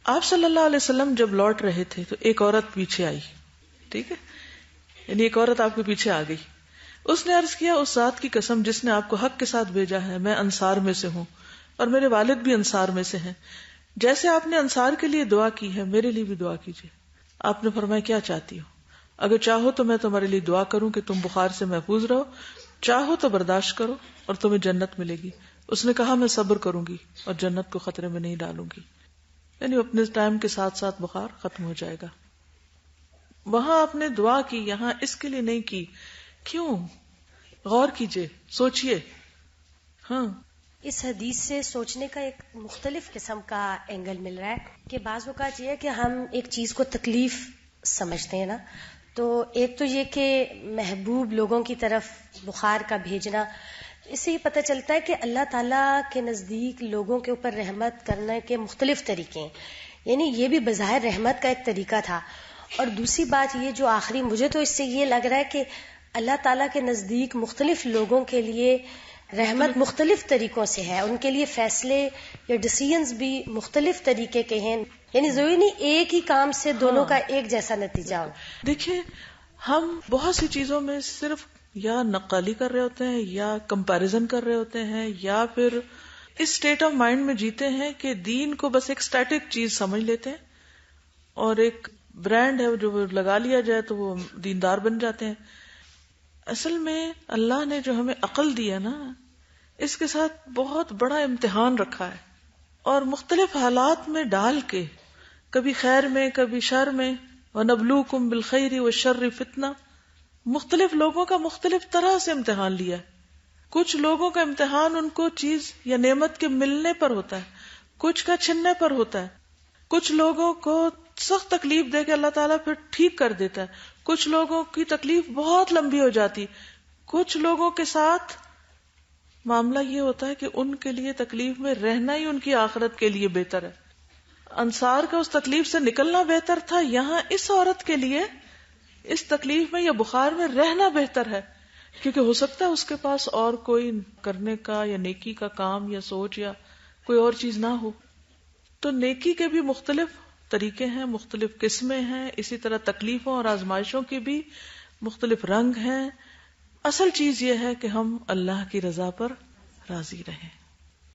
آپ صلی اللہ علیہ وسلم جب لوٹ رہے تھے تو ایک عورت پیچھے آئی، ٹھیک ہے، یعنی ایک عورت آپ کے پیچھے آ گئی. اس نے عرض کیا، اس ذات کی قسم جس نے آپ کو حق کے ساتھ بھیجا ہے، میں انصار میں سے ہوں اور میرے والد بھی انصار میں سے ہیں. جیسے آپ نے انصار کے لیے دعا کی ہے، میرے لیے بھی دعا کیجیے. آپ نے فرمایا کیا چاہتی ہو؟ اگر چاہو تو میں تمہارے لیے دعا کروں کہ تم بخار سے محفوظ رہو، چاہو تو برداشت کرو اور تمہیں جنت ملے گی. اس نے کہا میں صبر کروں گی اور جنت کو خطرے میں نہیں ڈالوں گی. یعنی اپنے ٹائم کے ساتھ ساتھ بخار ختم ہو جائے گا. وہاں آپ نے دعا کی، یہاں اس کے لیے نہیں کی. کیوں؟ غور کیجئے، سوچئے. ہاں، اس حدیث سے سوچنے کا ایک مختلف قسم کا اینگل مل رہا ہے کہ بعض اوقات یہ ہے کہ ہم ایک چیز کو تکلیف سمجھتے ہیں نا، تو ایک تو یہ کہ محبوب لوگوں کی طرف بخار کا بھیجنا، اس سے یہ پتہ چلتا ہے کہ اللہ تعالیٰ کے نزدیک لوگوں کے اوپر رحمت کرنے کے مختلف طریقے ہیں. یعنی یہ بھی بظاہر رحمت کا ایک طریقہ تھا. اور دوسری بات یہ جو آخری، مجھے تو اس سے یہ لگ رہا ہے کہ اللہ تعالیٰ کے نزدیک مختلف لوگوں کے لیے رحمت مختلف طریقوں سے ہے، ان کے لیے فیصلے یا ڈیسیژنز بھی مختلف طریقے کے ہیں. یعنی ضروری نہیں ایک ہی کام سے دونوں کا ایک جیسا نتیجہ ہو. دیکھیں ہم بہت سی چیزوں میں صرف یا نقالی کر رہے ہوتے ہیں یا کمپیریزن کر رہے ہوتے ہیں یا پھر اس اسٹیٹ آف مائنڈ میں جیتے ہیں کہ دین کو بس ایک اسٹیٹک چیز سمجھ لیتے ہیں اور ایک برانڈ ہے جو لگا لیا جائے تو وہ دیندار بن جاتے ہیں. اصل میں اللہ نے جو ہمیں عقل دی ہے نا، اس کے ساتھ بہت بڑا امتحان رکھا ہے اور مختلف حالات میں ڈال کے، کبھی خیر میں کبھی شر میں، وَنَبْلُوكُمْ بِالْخَيْرِ وَالشَّرِّ فِتْنَةً، مختلف لوگوں کا مختلف طرح سے امتحان لیا ہے. کچھ لوگوں کا امتحان ان کو چیز یا نعمت کے ملنے پر ہوتا ہے، کچھ کا چھننے پر ہوتا ہے، کچھ لوگوں کو سخت تکلیف دے کے اللہ تعالیٰ پھر ٹھیک کر دیتا ہے، کچھ لوگوں کی تکلیف بہت لمبی ہو جاتی، کچھ لوگوں کے ساتھ معاملہ یہ ہوتا ہے کہ ان کے لیے تکلیف میں رہنا ہی ان کی آخرت کے لیے بہتر ہے. انصار کا اس تکلیف سے نکلنا بہتر تھا، یہاں اس عورت کے لیے اس تکلیف میں یا بخار میں رہنا بہتر ہے، کیونکہ ہو سکتا ہے اس کے پاس اور کوئی کرنے کا یا نیکی کا کام یا سوچ یا کوئی اور چیز نہ ہو. تو نیکی کے بھی مختلف طریقے ہیں، مختلف قسمیں ہیں، اسی طرح تکلیفوں اور آزمائشوں کے بھی مختلف رنگ ہیں. اصل چیز یہ ہے کہ ہم اللہ کی رضا پر راضی رہیں.